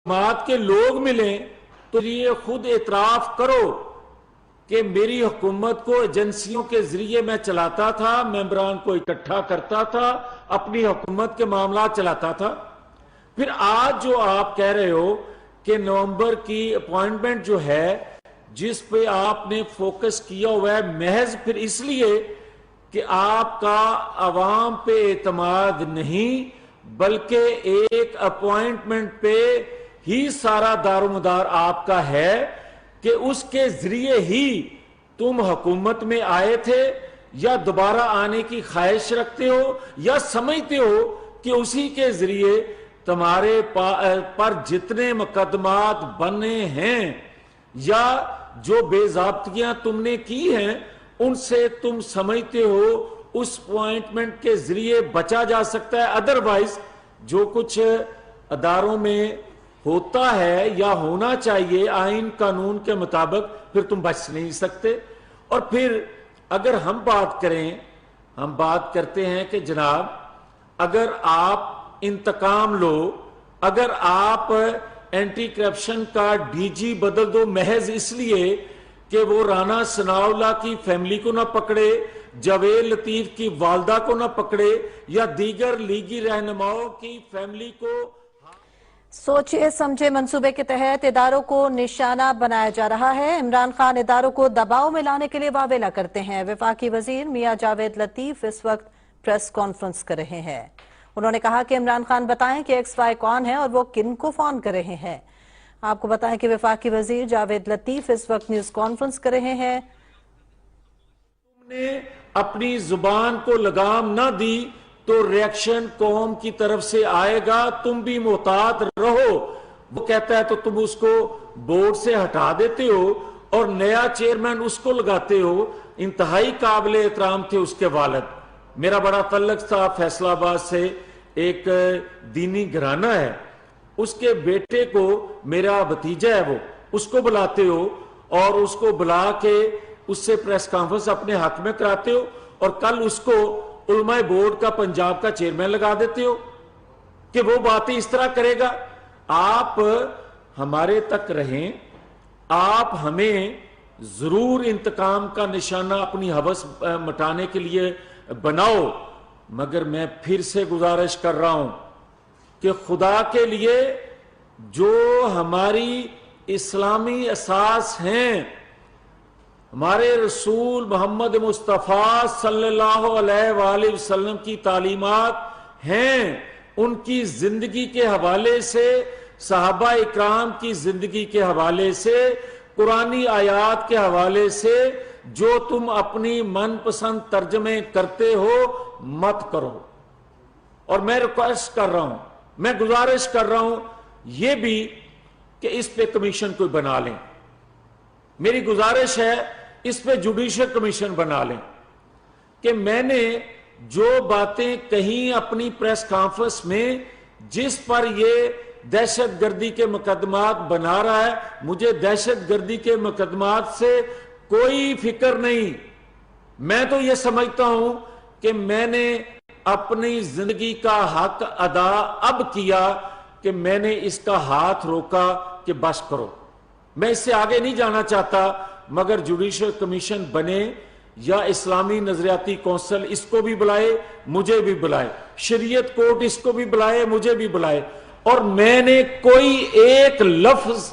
जमात के लोग मिलें तो ये खुद एतराफ करो कि मेरी हुकूमत को एजेंसियों के जरिए मैं चलाता था, मेंबरान को इकट्ठा करता था, अपनी हुकूमत के मामला चलाता था। फिर आज जो आप कह रहे हो कि नवंबर की अपॉइंटमेंट जो है जिस पे आपने फोकस किया हुआ है, महज फिर इसलिए कि आपका अवाम पे एतमाद नहीं बल्कि एक अपॉइंटमेंट पे ही सारा दारोमदार आपका है कि उसके जरिए ही तुम हुकूमत में आए थे, या दोबारा आने की ख्वाहिश रखते हो, या समझते हो कि उसी के जरिए तुम्हारे पर जितने मुकदमात बने हैं या जो बेज़ाब्तियां तुमने की हैं उनसे तुम समझते हो उस अपॉइंटमेंट के जरिए बचा जा सकता है। अदरवाइज जो कुछ अदारों में होता है या होना चाहिए आइन कानून के मुताबिक, फिर तुम बच नहीं सकते। और फिर अगर हम बात करें, हम बात करते हैं कि जनाब अगर आप इंतकाम लो, अगर आप एंटी करप्शन का डीजी बदल दो महज इसलिए कि वो राना सनाउल्लाह की फैमिली को ना पकड़े, जावेद लतीफ की वालदा को ना पकड़े, या दीगर लीगी रहनुमाओं की फैमिली को। सोचिए समझे मंसूबे के तहत इदारों को निशाना बनाया जा रहा है। इमरान खान इदारों को दबाव में लाने के लिए वावेला करते हैं। वफाकी वजीर मियां जावेद लतीफ इस वक्त प्रेस कॉन्फ्रेंस कर रहे हैं। उन्होंने कहा कि इमरान खान बताएं कि XY कौन है और वो किन को फोन कर रहे हैं। आपको बताएं कि वफाकी वजीर जावेद लतीफ इस वक्त न्यूज कॉन्फ्रेंस कर रहे हैं। तुमने अपनी जुबान को लगाम ना दी तो रिएक्शन कौम की तरफ से आएगा, तुम भी मोहतात रहो। वो कहता है तो तुम उसको बोर्ड से हटा देते हो और नया चेयरमैन उसको लगाते हो। इंतहाई काबिल एहतराम थे उसके वालिद। मेरा बड़ा तल्लक था फैसलाबाद से, एक दीनी घराना है, उसके बेटे को, मेरा भतीजा है वो, उसको बुलाते हो और उसको बुला के उससे प्रेस कॉन्फ्रेंस अपने हक में कराते हो, और कल उसको उलमाए बोर्ड का पंजाब का चेयरमैन लगा देते हो कि वो बातें इस तरह करेगा। आप हमारे तक रहें, आप हमें जरूर इंतकाम का निशाना अपनी हवस मिटाने के लिए बनाओ, मगर मैं फिर से गुजारिश कर रहा हूं कि खुदा के लिए जो हमारी इस्लामी असास हैं, हमारे रसूल मोहम्मद मुस्तफ़ा सल्लल्लाहु अलैहि वसल्लम की तालीमात हैं, उनकी जिंदगी के हवाले से, सहाबा इकराम की जिंदगी के हवाले से, कुरानी आयात के हवाले से जो तुम अपनी मनपसंद तर्जमे करते हो मत करो। और मैं रिक्वेस्ट कर रहा हूं, मैं गुजारिश कर रहा हूं यह भी कि इस पे कमीशन कोई बना लें। मेरी गुजारिश है इस पे जुडिशियल कमीशन बना लें कि मैंने जो बातें कही अपनी प्रेस कॉन्फ्रेंस में, जिस पर यह दहशत गर्दी के मुकदमात बना रहा है, मुझे दहशत गर्दी के मुकदमात से कोई फिक्र नहीं। मैं तो यह समझता हूं कि मैंने अपनी जिंदगी का हक अदा अब किया कि मैंने इसका हाथ रोका कि बस करो। मैं इससे आगे नहीं जाना चाहता, मगर जुडिशियल कमीशन बने या इस्लामी नजरियाती कौंसिल इसको भी बुलाए, मुझे भी बुलाए, शरीयत कोर्ट इसको भी बुलाए, मुझे भी बुलाए, और मैंने कोई एक लफ्ज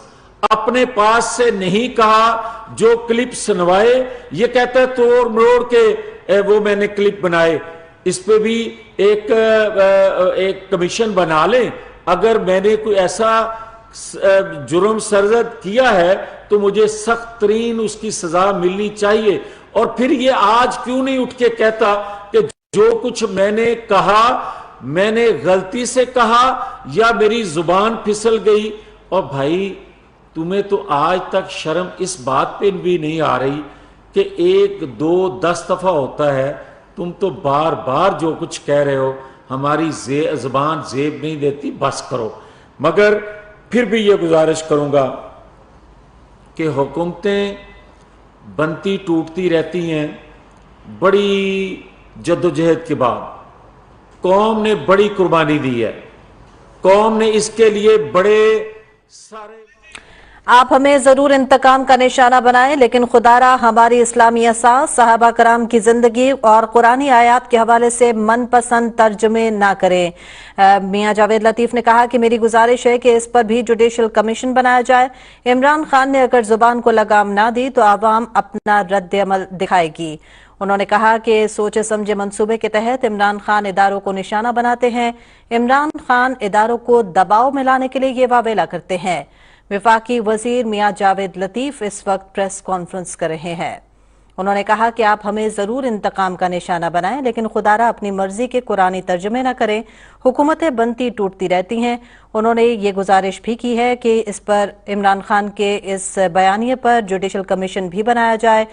अपने पास से नहीं कहा जो क्लिप सुनवाए। ये कहता है तोड़ मरोड़ के वो मैंने क्लिप बनाए। इस पे भी एक कमीशन बना लें। अगर मैंने कोई ऐसा जुर्म सरजद किया है तो मुझे सख्त तरीन उसकी सजा मिलनी चाहिए। और फिर ये आज क्यों नहीं उठ के कहता कि जो कुछ मैंने कहा मैंने गलती से कहा या मेरी जुबान फिसल गई। और भाई तुम्हें तो आज तक शर्म इस बात पे भी नहीं आ रही कि 1 2 10 दफा होता है, तुम तो बार बार जो कुछ कह रहे हो हमारी जुबान जेब नहीं देती, बस करो। मगर फिर भी ये गुजारिश करूंगा कि हुकूमतें बनती टूटती रहती हैं। बड़ी जद्दोजहद के बाद कौम ने बड़ी कुर्बानी दी है, कौम ने इसके लिए बड़े सारे आप हमें जरूर इंतकाम का निशाना बनाएं, लेकिन खुदारा हमारी इस्लामी असास, सहाबा कराम की जिंदगी और कुरानी आयात के हवाले से मनपसंद तर्जुमे ना करें। मियां जावेद लतीफ ने कहा कि मेरी गुजारिश है कि इस पर भी जुडिशल कमीशन बनाया जाए। इमरान खान ने अगर जुबान को लगाम ना दी तो आवाम अपना रद्द अमल दिखाएगी। उन्होंने कहा कि सोचे समझे मंसूबे के तहत इमरान खान इदारों को निशाना बनाते हैं। इमरान खान इदारों को दबाव में लाने के लिए ये वावेला करते हैं। वफाकी वजीर मियां जावेद लतीफ इस वक्त प्रेस कॉन्फ्रेंस कर रहे हैं। उन्होंने कहा कि आप हमें जरूर इंतकाम का निशाना बनाएं, लेकिन खुदारा अपनी मर्जी के कुरानी तर्जुमे न करें। हुकूमतें बनती टूटती रहती हैं। उन्होंने ये गुजारिश भी की है कि इस पर इमरान खान के इस बयानिए पर जुडिशल कमीशन भी बनाया जाए।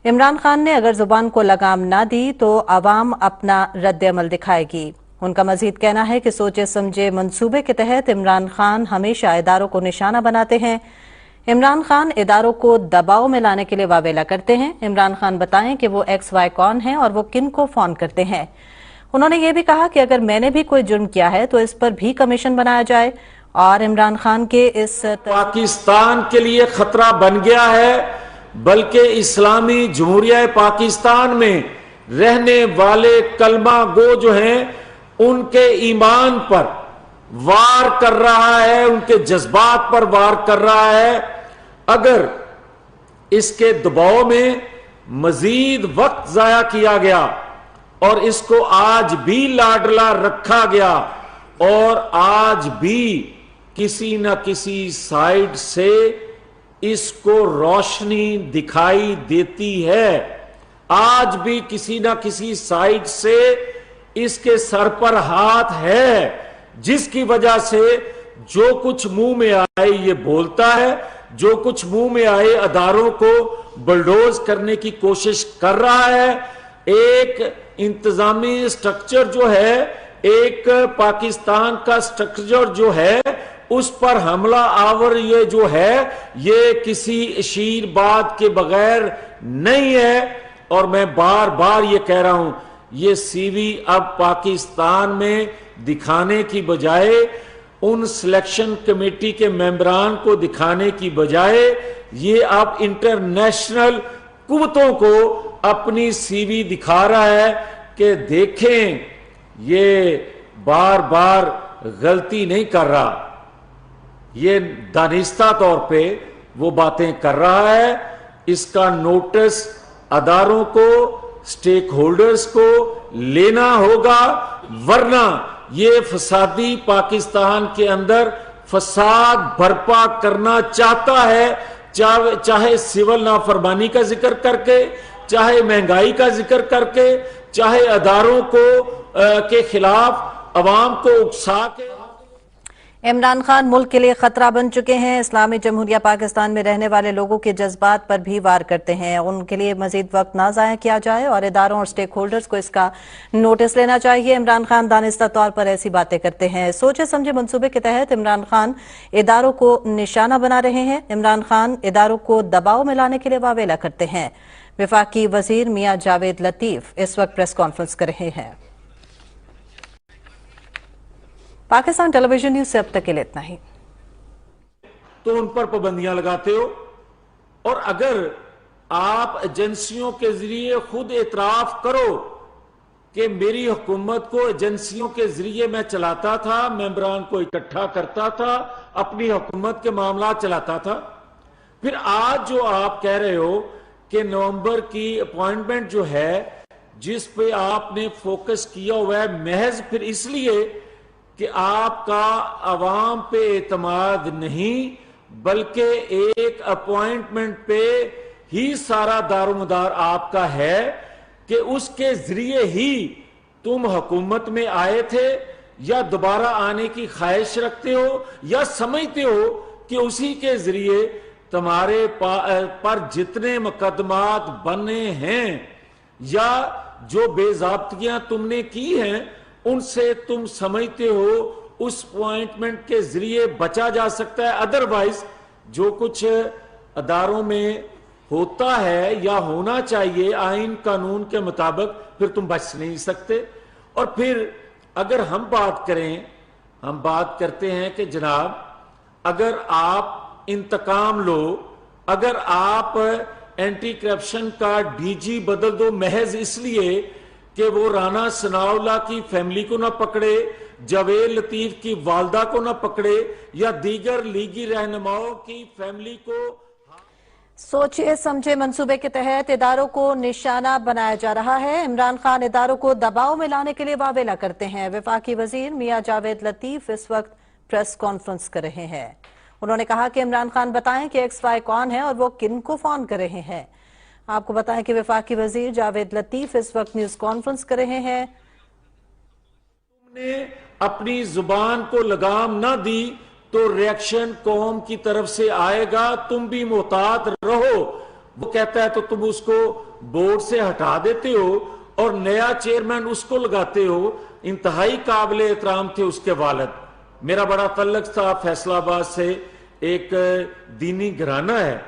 इमरान खान ने अगर जुबान को लगाम ना दी तो आवाम अपना रद्द अमल दिखाएगी। उनका मजीद कहना है कि सोचे समझे मंसूबे के तहत इमरान खान हमेशा इदारों को निशाना बनाते हैं। इमरान खान इदारों को दबाव में लाने के लिए वावेला करते हैं। इमरान खान बताएं कि वो XY कौन है और वो किन को फोन करते हैं। उन्होंने ये भी कहा कि अगर मैंने भी कोई जुर्म किया है तो इस पर भी कमीशन बनाया जाए और इमरान खान के इस पाकिस्तान के लिए खतरा बन गया है, बल्कि इस्लामी जमहूरिया पाकिस्तान में रहने वाले कलमा गो जो हैं उनके ईमान पर वार कर रहा है, उनके जज्बात पर वार कर रहा है। अगर इसके दबाव में मजीद वक्त जाया किया गया और इसको आज भी लाडला रखा गया और आज भी किसी न किसी साइड से इसको रोशनी दिखाई देती है, आज भी किसी न किसी साइड से इसके सर पर हाथ है, जिसकी वजह से जो कुछ मुंह में आए ये बोलता है, जो कुछ मुंह में आए अदारों को बुलडोज करने की कोशिश कर रहा है। एक इंतजामी स्ट्रक्चर जो है, एक पाकिस्तान का स्ट्रक्चर जो है, उस पर हमला आवर ये जो है ये किसी शीरबाद के बगैर नहीं है। और मैं बार बार ये कह रहा हूं, ये सीवी अब पाकिस्तान में दिखाने की बजाय, उन सिलेक्शन कमेटी के मेंबरान को दिखाने की बजाय, ये अब इंटरनेशनल कुव्वतों को अपनी सीवी दिखा रहा है कि देखें ये बार बार गलती नहीं कर रहा, ये दानिस्ता तौर पे वो बातें कर रहा है। इसका नोटिस अदारों को, स्टेक होल्डर्स को लेना होगा, वरना ये फसादी पाकिस्तान के अंदर फसाद बर्पा करना चाहता है, चाहे सिविल नाफरमानी का जिक्र करके, चाहे महंगाई का जिक्र करके, चाहे अदारों को के खिलाफ अवाम को उकसा के। इमरान खान मुल्क के लिए खतरा बन चुके हैं। इस्लामी जमहूरिया पाकिस्तान में रहने वाले लोगों के जज्बात पर भी वार करते हैं। उनके लिए मजीद वक्त ना ज़ाया किया जाए और इदारों और स्टेक होल्डर्स को इसका नोटिस लेना चाहिए। इमरान खान दानिस्ता तौर पर ऐसी बातें करते हैं। सोचे समझे मंसूबे के तहत इमरान खान इदारों को निशाना बना रहे हैं। इमरान खान इदारों को दबाव में लाने के लिए वावेला करते हैं। वफाकी वजीर मियां जावेद लतीफ इस वक्त प्रेस कॉन्फ्रेंस कर रहे हैं। पाकिस्तान टेलीविजन न्यूज से अब तक के लिए इतना ही। तो उन पर पाबंदियां लगाते हो, और अगर आप एजेंसियों के जरिए खुद एतराफ करो कि मेरी हुकूमत को एजेंसियों के जरिए मैं चलाता था, मेंबरान को इकट्ठा करता था, अपनी हुकूमत के मामला चलाता था, फिर आज जो आप कह रहे हो कि नवंबर की अपॉइंटमेंट जो है जिस पे आपने फोकस किया हुआ है, महज फिर इसलिए कि आपका अवाम पे एतमाद नहीं, बल्कि एक अपॉइंटमेंट पे ही सारा दारोमदार आपका है कि उसके जरिए ही तुम हुकूमत में आए थे, या दोबारा आने की ख्वाहिश रखते हो, या समझते हो कि उसी के जरिए तुम्हारे पर जितने मुकदमात बने हैं या जो बेज़ाब्तियां तुमने की हैं, उनसे तुम समझते हो उस अपॉइंटमेंट के जरिए बचा जा सकता है। अदरवाइज जो कुछ अदारों में होता है या होना चाहिए आइन कानून के मुताबिक, फिर तुम बच नहीं सकते। और फिर अगर हम बात करें, हम बात करते हैं कि जनाब अगर आप इंतकाम लो, अगर आप एंटी करप्शन का डीजी बदल दो महज इसलिए कि वो राना सनाउल्लाह की फैमिली को ना पकड़े, जावेद लतीफ की वालदा को ना पकड़े, या दीगर लीगी रहनुमाओं की फैमिली को। सोचिए समझे मंसूबे के तहत इदारों को निशाना बनाया जा रहा है। इमरान खान इदारों को दबाव में लाने के लिए वावेला करते हैं। वफाकी वजीर मियां जावेद लतीफ इस वक्त प्रेस कॉन्फ्रेंस कर रहे हैं। उन्होंने कहा कि इमरान खान बताएं कि XY कौन है और वो किन को फोन कर रहे हैं। आपको बताएं कि वफाकी वजीर जावेद लतीफ इस वक्त न्यूज कॉन्फ्रेंस कर रहे हैं। तुमने अपनी जुबान को लगाम ना दी तो रिएक्शन कौम की तरफ से आएगा, तुम भी मोहतात रहो। वो कहता है तो तुम उसको बोर्ड से हटा देते हो और नया चेयरमैन उसको लगाते हो। इंतहाई काबिले एहतराम थे उसके वालिद। मेरा बड़ा तल्लक था फैसलाबाद से, एक दीनी घराना है,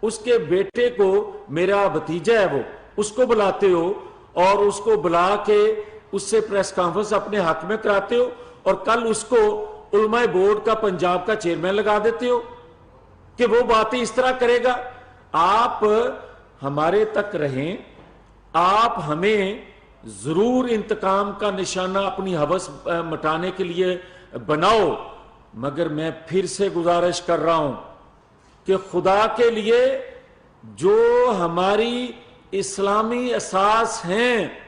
उसके बेटे को, मेरा भतीजा है वो, उसको बुलाते हो और उसको बुला के उससे प्रेस कॉन्फ्रेंस अपने हक में कराते हो और कल उसको उलमाए बोर्ड का पंजाब का चेयरमैन लगा देते हो कि वो बातें इस तरह करेगा। आप हमारे तक रहें, आप हमें जरूर इंतकाम का निशाना अपनी हवस मिटाने के लिए बनाओ, मगर मैं फिर से गुजारिश कर रहा हूं कि खुदा के लिए जो हमारी इस्लामी असास हैं,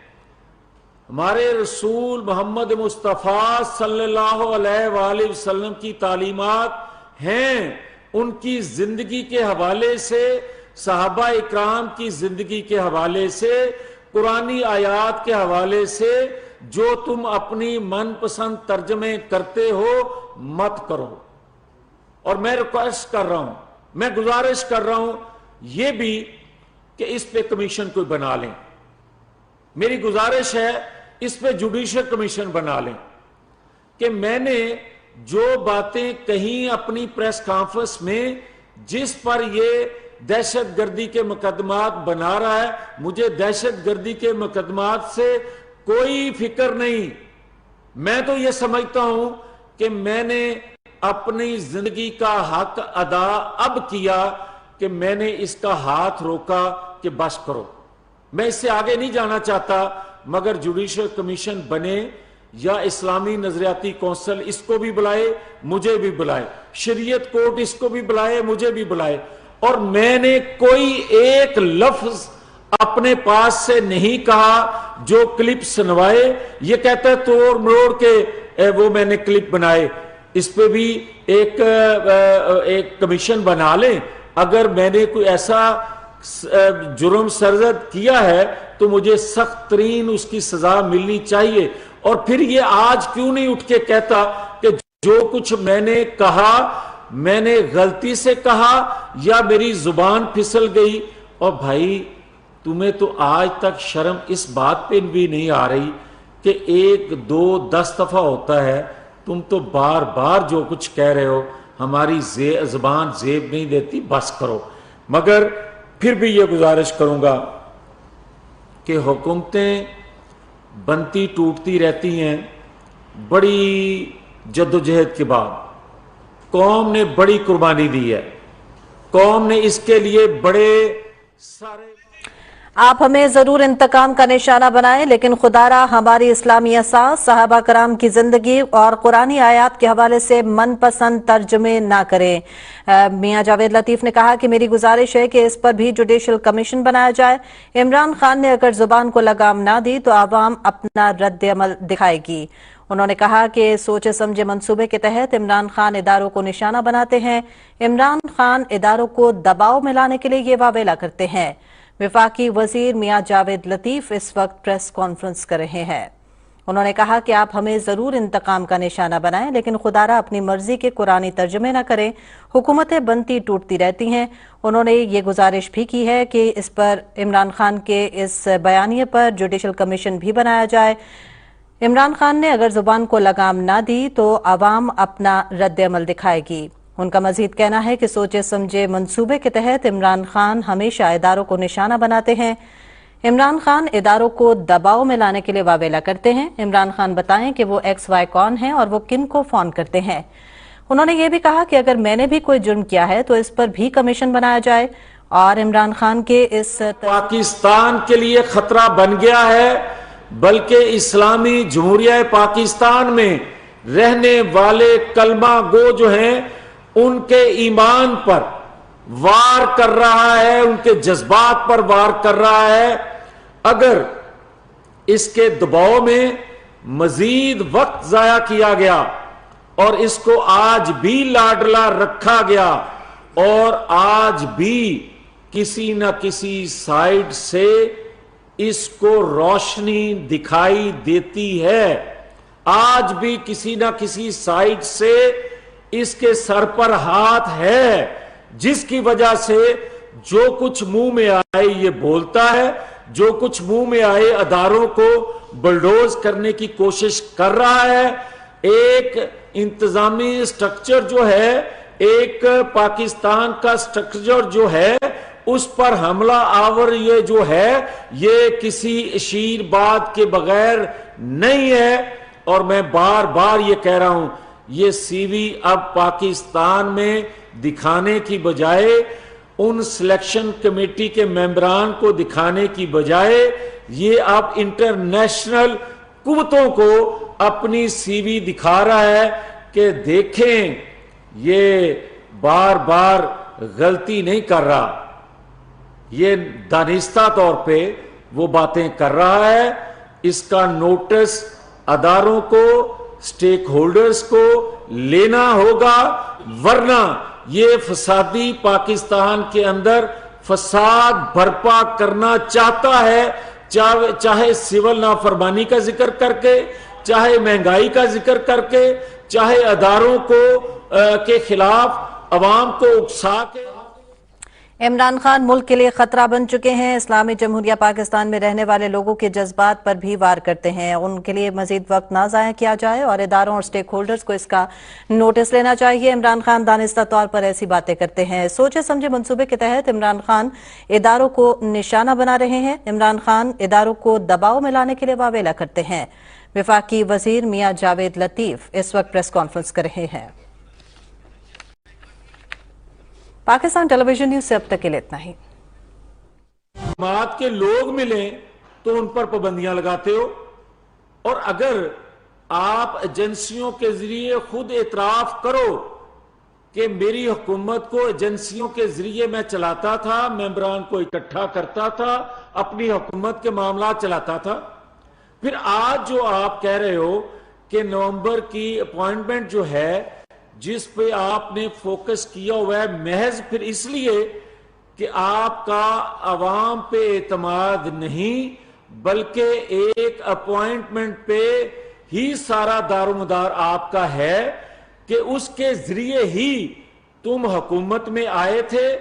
हमारे रसूल मोहम्मद मुस्तफ़ा सल्लल्लाहु अलैहि वसल्लम की तालीमात हैं, उनकी जिंदगी के हवाले से, सहाबा इकराम की जिंदगी के हवाले से, कुरानी आयात के हवाले से जो तुम अपनी मनपसंद तर्जमे करते हो मत करो। और मैं रिक्वेस्ट कर रहा हूं, मैं गुजारिश कर रहा हूं यह भी कि इस पे कमीशन कोई बना लें। मेरी गुजारिश है इस पे जुडिशियल कमीशन बना लें कि मैंने जो बातें कही अपनी प्रेस कॉन्फ्रेंस में, जिस पर ये दहशतगर्दी के मुकदमात बना रहा है, मुझे दहशतगर्दी के मुकदमात से कोई फिक्र नहीं। मैं तो ये समझता हूं कि मैंने अपनी जिंदगी का हक अदा अब किया कि मैंने इसका हाथ रोका कि बस करो। मैं इससे आगे नहीं जाना चाहता, मगर जुडिशियल कमीशन बने या इस्लामी नजरियाती कौंसिल इसको भी बुलाए, मुझे भी बुलाए, शरीयत कोर्ट इसको भी बुलाए, मुझे भी बुलाए, और मैंने कोई एक लफ्ज अपने पास से नहीं कहा जो क्लिप सुनवाए। ये कहता है तोड़ मरोड़ के वो मैंने क्लिप बनाए। इस पे भी एक कमीशन बना लें। अगर मैंने कोई ऐसा जुर्म सरजद किया है तो मुझे सख्त तरीन उसकी सजा मिलनी चाहिए। और फिर ये आज क्यों नहीं उठ के कहता कि जो कुछ मैंने कहा मैंने गलती से कहा या मेरी जुबान फिसल गई। और भाई तुम्हें तो आज तक शर्म इस बात पे भी नहीं आ रही कि 1, 2, 10 दफा होता है, तुम तो बार बार जो कुछ कह रहे हो हमारी जुबान जेब नहीं देती, बस करो। मगर फिर भी ये गुजारिश करूंगा कि हुकूमतें बनती टूटती रहती हैं। बड़ी जद्दोजहद के बाद कौम ने बड़ी कुर्बानी दी है, कौम ने इसके लिए बड़े सारे। आप हमें जरूर इंतकाम का निशाना बनाएं, लेकिन खुदारा हमारी इस्लामी असास, सहाबा कराम की जिंदगी और कुरानी आयात के हवाले से मनपसंद तर्जमे ना करें। मियां जावेद लतीफ ने कहा कि मेरी गुजारिश है कि इस पर भी जुडिशियल कमीशन बनाया जाए। इमरान खान ने अगर जुबान को लगाम ना दी तो आवाम अपना रद्द अमल दिखाएगी। उन्होंने कहा कि सोचे समझे मंसूबे के तहत इमरान खान इदारों को निशाना बनाते हैं। इमरान खान इदारों को दबाव में लाने के लिए ये वावेला करते हैं। वफाकी वजीर मियां जावेद लतीफ इस वक्त प्रेस कॉन्फ्रेंस कर रहे हैं। उन्होंने कहा कि आप हमें जरूर इंतकाम का निशाना बनाएं, लेकिन खुदारा अपनी मर्जी के कुरानी तर्जमे न करें। हुकूमतें बनती टूटती रहती हैं। उन्होंने ये गुजारिश भी की है कि इस पर इमरान खान के इस बयानिए पर जुडिशियल कमीशन भी बनाया जाए। इमरान खान ने अगर जुबान को लगाम ना दी तो आवाम अपना रद्द अमल दिखाएगी। उनका मजीद कहना है कि सोचे समझे मंसूबे के तहत इमरान खान हमेशा इदारों को निशाना बनाते हैं। इमरान खान इदारों को दबाव में लाने के लिए वावेला करते हैं। इमरान खान बताएं कि वो XY कौन है और वो किन को फोन करते हैं। उन्होंने ये भी कहा कि अगर मैंने भी कोई जुर्म किया है तो इस पर भी कमीशन बनाया जाए और इमरान खान के इस पाकिस्तान के लिए खतरा बन गया है, बल्कि इस्लामी जमहूरिया पाकिस्तान में रहने वाले कलमा गो जो हैं उनके ईमान पर वार कर रहा है, उनके जज्बात पर वार कर रहा है। अगर इसके दबाव में मजीद वक्त जाया किया गया और इसको आज भी लाडला रखा गया और आज भी किसी न किसी साइड से इसको रोशनी दिखाई देती है, आज भी किसी न किसी साइड से इसके सर पर हाथ है, जिसकी वजह से जो कुछ मुंह में आए ये बोलता है, जो कुछ मुंह में आए अदारों को बुलडोज करने की कोशिश कर रहा है। एक इंतजामी स्ट्रक्चर जो है, एक पाकिस्तान का स्ट्रक्चर जो है, उस पर हमला आवर ये जो है ये किसी आशीर्वाद के बगैर नहीं है। और मैं बार बार ये कह रहा हूं, ये सीवी अब पाकिस्तान में दिखाने की बजाय, उन सिलेक्शन कमेटी के मेंबरान को दिखाने की बजाय, ये अब इंटरनेशनल कुव्वतों को अपनी सीवी दिखा रहा है कि देखें ये बार बार गलती नहीं कर रहा, ये दानिस्ता तौर पे वो बातें कर रहा है। इसका नोटिस अदारों को, स्टेक होल्डर्स को लेना होगा, वरना ये फसादी पाकिस्तान के अंदर फसाद बर्पा करना चाहता है, चाहे सिविल नाफरमानी का जिक्र करके, चाहे महंगाई का जिक्र करके, चाहे अदारों को के खिलाफ अवाम को उकसा के। इमरान खान मुल्क के लिए खतरा बन चुके हैं। इस्लामी जमहूरिया पाकिस्तान में रहने वाले लोगों के जज्बात पर भी वार करते हैं। उनके लिए मजीद वक्त ना ज़ाया किया जाए और इदारों और स्टेक होल्डर्स को इसका नोटिस लेना चाहिए। इमरान खान दानिस्ता तौर पर ऐसी बातें करते हैं। सोचे समझे मंसूबे के तहत इमरान खान इदारों को निशाना बना रहे हैं। इमरान खान इदारों को दबाव में लाने के लिए वावेला करते हैं। वफाकी वजीर मियां जावेद लतीफ इस वक्त प्रेस कॉन्फ्रेंस कर रहे हैं। पाकिस्तान टेलीविजन न्यूज से अब तक के लिए इतना ही। जमात के लोग मिले तो उन पर पाबंदियां लगाते हो, और अगर आप एजेंसियों के जरिए खुद एतराफ करो कि मेरी हुकूमत को एजेंसियों के जरिए मैं चलाता था, मेंबरान को इकट्ठा करता था, अपनी हुकूमत के मामला चलाता था, फिर आज जो आप कह रहे हो कि नवंबर की अपॉइंटमेंट जो है जिस पे आपने फोकस किया हुआ है, महज फिर इसलिए कि आपका अवाम पे एतमाद नहीं, बल्कि एक अपॉइंटमेंट पे ही सारा दारोमदार आपका है कि उसके जरिए ही तुम हुकूमत में आए थे,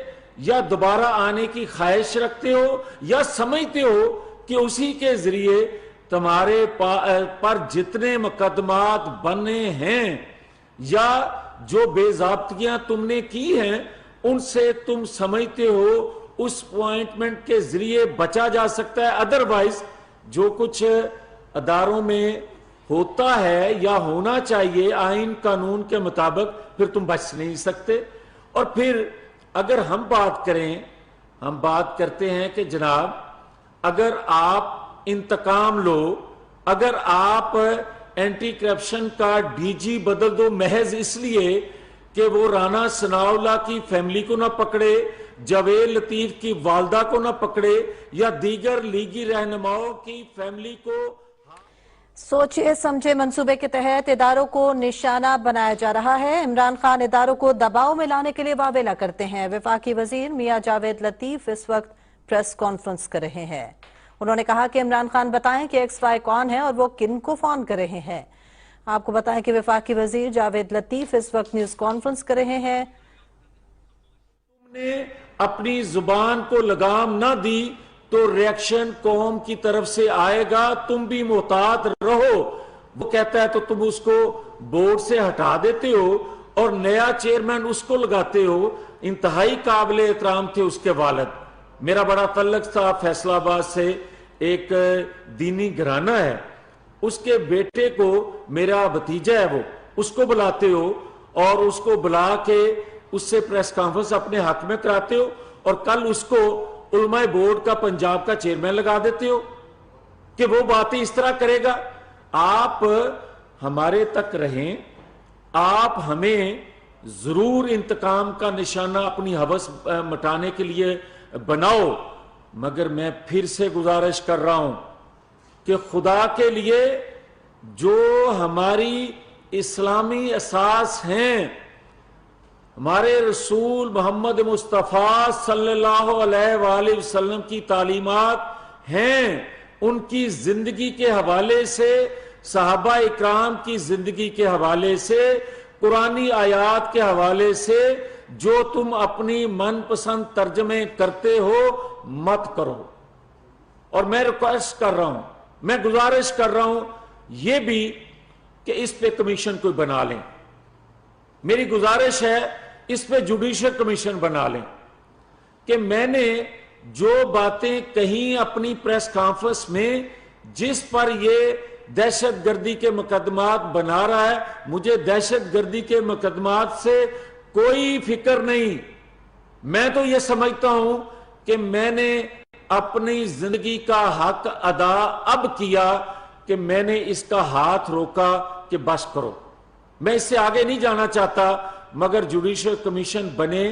या दोबारा आने की ख्वाहिश रखते हो, या समझते हो कि उसी के जरिए तुम्हारे पर जितने मुकदमात बने हैं या जो बेज़ाब्तियां तुमने की हैं, उनसे तुम समझते हो उस अपॉइंटमेंट के जरिए बचा जा सकता है। अदरवाइज जो कुछ अदारों में होता है या होना चाहिए आइन कानून के मुताबिक, फिर तुम बच नहीं सकते। और फिर अगर हम बात करें, हम बात करते हैं कि जनाब अगर आप इंतकाम लो, अगर आप एंटी करप्शन का डीजी बदल दो महज इसलिए कि वो राना सनाउल्लाह की फैमिली को ना पकड़े, जावेद लतीफ की वालदा को ना पकड़े, या दीगर लीगी रहनुमाओं की फैमिली को। सोचे समझे मंसूबे के तहत इदारों को निशाना बनाया जा रहा है। इमरान खान इदारों को दबाव में लाने के लिए वावेला करते हैं। वफाकी वजीर मियां जावेद लतीफ इस वक्त प्रेस कॉन्फ्रेंस कर रहे हैं। उन्होंने कहा कि इमरान खान बताएं कि XY कौन है और वो किन को फोन कर रहे हैं। आपको बताएं कि वफाकी वजीर जावेद लतीफ इस वक्त न्यूज कॉन्फ्रेंस कर रहे हैं। तुमने अपनी जुबान को लगाम ना दी तो रिएक्शन कौम की तरफ से आएगा, तुम भी मोहतात रहो। वो कहता है तो तुम उसको बोर्ड से हटा देते हो और नया चेयरमैन उसको लगाते हो। इंतहाई काबिल एहतराम थे उसके वालिद। मेरा बड़ा तल्लक था फैसलाबाद से, एक दीनी घराना है, उसके बेटे को, मेरा भतीजा है वो, उसको बुलाते हो اور اس کو بلا کے اس سے پریس کانفرنس اپنے حق میں کراتے ہو اور کل اس کو علماء بورڈ کا پنجاب کا چیئرمین لگا دیتے ہو کہ وہ باتیں اس طرح کرے گا. آپ ہمارے تک رہیں, آپ ہمیں ضرور انتقام کا نشانہ اپنی ہوس مٹانے کے لیے بناؤ, مگر میں پھر سے گزارش کر رہا ہوں کہ خدا کے لیے جو ہماری اسلامی اساس ہیں, ہمارے رسول محمد مصطفیٰ صلی اللہ علیہ وآلہ وسلم کی تعلیمات ہیں, ان کی زندگی کے حوالے سے, صحابہ اکرام کی زندگی کے حوالے سے, قرآنی آیات کے حوالے سے جو تم اپنی من پسند ترجمے کرتے ہو مت کرو. اور میں ریکویسٹ کر رہا ہوں, میں گزارش کر رہا ہوں یہ بھی کہ اس پہ کمیشن کوئی بنا لیں. میری گزارش ہے اس پہ جوڈیشل کمیشن بنا لیں کہ میں نے جو باتیں کہیں اپنی پریس کانفرنس میں, جس پر یہ دہشت گردی کے مقدمات بنا رہا ہے, مجھے دہشت گردی کے مقدمات سے کوئی فکر نہیں. میں تو یہ سمجھتا ہوں کہ میں نے اپنی زندگی کا حق ادا اب کیا کہ میں نے اس کا ہاتھ روکا کہ بس کرو. میں اس سے آگے نہیں جانا چاہتا, مگر جوڈیشل کمیشن بنے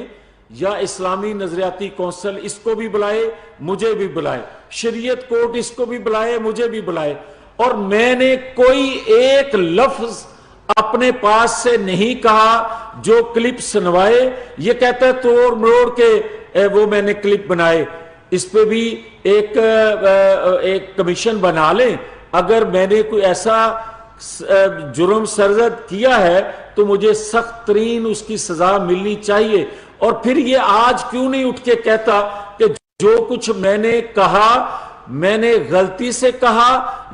یا اسلامی نظریاتی کونسل اس کو بھی بلائے, مجھے بھی بلائے, شریعت کورٹ اس کو بھی بلائے, مجھے بھی بلائے, اور میں نے کوئی ایک لفظ اپنے پاس سے نہیں کہا جو کلپ سنوائے. یہ کہتا ہے توڑ مروڑ کے وہ میں نے کلپ بنائے. اس پہ بھی ایک کمیشن بنا لیں. اگر میں نے کوئی ایسا جرم سرزد کیا ہے تو مجھے سخت ترین اس کی سزا ملنی چاہیے. اور پھر یہ آج کیوں نہیں اٹھ کے کہتا کہ جو کچھ میں نے کہا میں نے غلطی سے کہا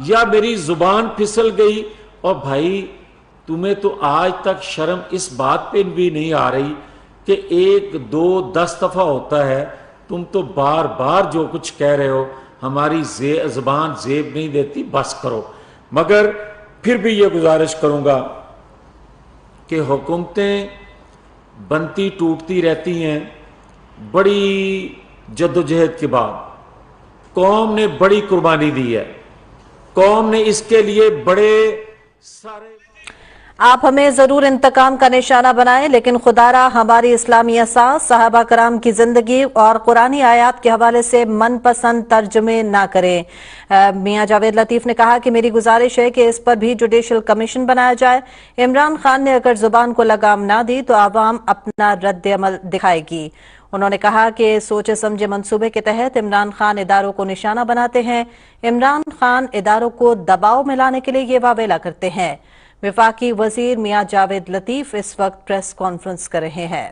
یا میری زبان پھسل گئی. اور بھائی تمہیں تو آج تک شرم اس بات پہ بھی نہیں آ رہی کہ 1 2 10 دفعہ ہوتا ہے, تم تو بار بار جو کچھ کہہ رہے ہو ہماری زبان زیب نہیں دیتی, بس کرو. مگر پھر بھی یہ گزارش کروں گا کہ حکومتیں بنتی ٹوٹتی رہتی ہیں. بڑی جدوجہد کے بعد قوم نے بڑی قربانی دی ہے, قوم نے اس کے لیے بڑے سارے. آپ ہمیں ضرور انتقام کا نشانہ بنائیں, لیکن خدا را ہماری اسلامی اساس, صحابہ کرام کی زندگی اور قرآنی آیات کے حوالے سے من پسند ترجمے نہ کریں. میاں جاوید لطیف نے کہا کہ میری گزارش ہے کہ اس پر بھی جوڈیشل کمیشن بنایا جائے. عمران خان نے اگر زبان کو لگام نہ دی تو عوام اپنا رد عمل دکھائے گی. انہوں نے کہا کہ سوچے سمجھے منصوبے کے تحت عمران خان اداروں کو نشانہ بناتے ہیں. عمران خان اداروں کو دباؤ میں لانے کے لیے یہ واویلا کرتے ہیں. وفاقی وزیر میاں جاوید لطیف اس وقت پریس کانفرنس کر رہے ہیں.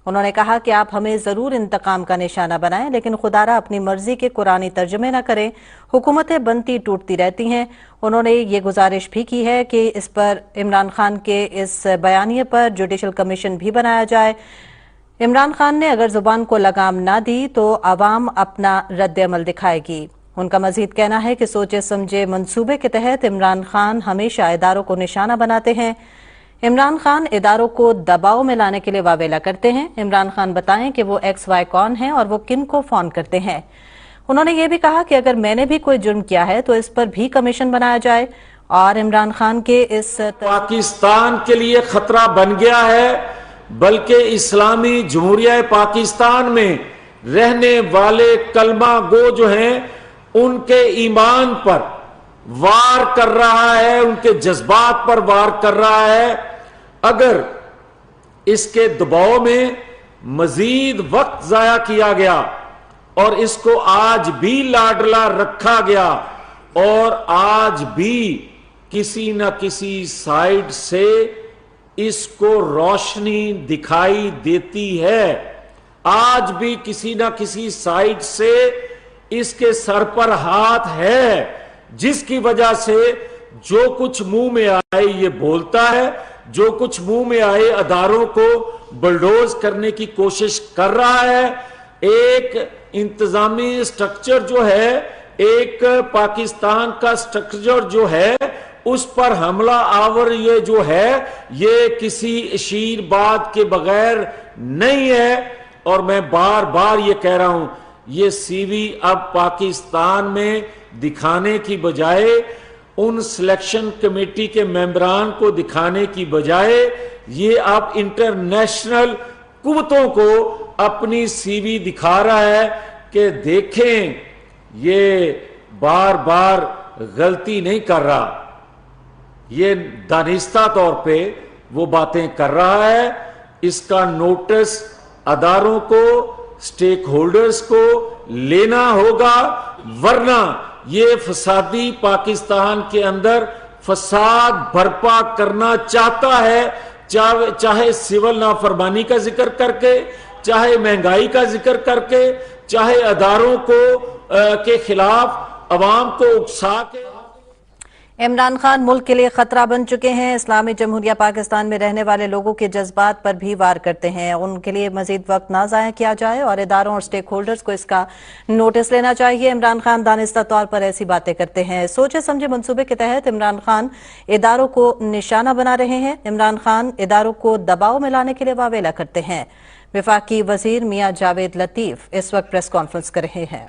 انہوں نے کہا کہ آپ ہمیں ضرور انتقام کا نشانہ بنائیں, لیکن خدا را اپنی مرضی کے قرآنی ترجمے نہ کریں. حکومتیں بنتی ٹوٹتی رہتی ہیں. انہوں نے یہ گزارش بھی کی ہے کہ اس پر عمران خان کے اس بیانیے پر جوڈیشل کمیشن بھی بنایا جائے. عمران خان نے اگر زبان کو لگام نہ دی تو عوام اپنا رد عمل دکھائے گی. ان کا مزید کہنا ہے کہ سوچے سمجھے منصوبے کے تحت عمران خان ہمیشہ اداروں کو نشانہ بناتے ہیں. عمران خان اداروں کو دباؤ میں لانے کے لیے واویلا کرتے ہیں. عمران خان بتائیں کہ وہ XY کون ہیں اور وہ کن کو فون کرتے ہیں. انہوں نے یہ بھی کہا کہ اگر میں نے بھی کوئی جرم کیا ہے تو اس پر بھی کمیشن بنایا جائے. اور عمران خان کے اس پاکستان کے لیے خطرہ بن گیا ہے, بلکہ اسلامی جمہوریہ پاکستان میں رہنے والے کلمہ گو جو ہیں ان کے ایمان پر وار کر رہا ہے, ان کے جذبات پر وار کر رہا ہے. اگر اس کے دباؤ میں مزید وقت ضائع کیا گیا اور اس کو آج بھی لاڈلا رکھا گیا اور آج بھی کسی نہ کسی سائیڈ سے اس کو روشنی دکھائی دیتی ہے, آج بھی کسی نہ کسی سائیڈ سے اس کے سر پر ہاتھ ہے, جس کی وجہ سے جو کچھ منہ میں آئے یہ بولتا ہے, جو کچھ منہ میں آئے اداروں کو بلڈوز کرنے کی کوشش کر رہا ہے. ایک انتظامی سٹرکچر جو ہے, ایک پاکستان کا سٹرکچر جو ہے, उस पर हमला आवर ये जो है ये किसी शीर बात के बगैर नहीं है। और मैं बार बार ये कह रहा हूं, ये सीवी अब पाकिस्तान में दिखाने की बजाय, उन सिलेक्शन कमेटी के मेंबरान को दिखाने की बजाय, ये अब इंटरनेशनल कुव्वतों को अपनी सीवी दिखा रहा है कि देखें ये बार बार गलती नहीं कर रहा, ये दानिस्ता तौर पे वो बातें कर रहा है। इसका नोटिस अदारों को, स्टेक होल्डर्स को लेना होगा, वरना ये फसादी पाकिस्तान के अंदर फसाद बर्पा करना चाहता है, चाहे सिविल नाफरमानी का जिक्र करके, चाहे महंगाई का जिक्र करके, चाहे अदारों को के खिलाफ अवाम को उकसा के। इमरान खान मुल्क के लिए खतरा बन चुके हैं। इस्लामी जमहूरिया पाकिस्तान में रहने वाले लोगों के जज्बात पर भी वार करते हैं। उनके लिए मजीद वक्त ना ज़ाया किया जाए और इदारों और स्टेक होल्डर्स को इसका नोटिस लेना चाहिए। इमरान खान दानिस्ता तौर पर ऐसी बातें करते हैं। सोचे समझे मंसूबे के तहत इमरान खान इदारों को निशाना बना रहे हैं। इमरान खान इदारों को दबाव में लाने के लिए वावेला करते हैं। वफाकी वजीर मियां जावेद लतीफ इस वक्त प्रेस कॉन्फ्रेंस कर रहे हैं।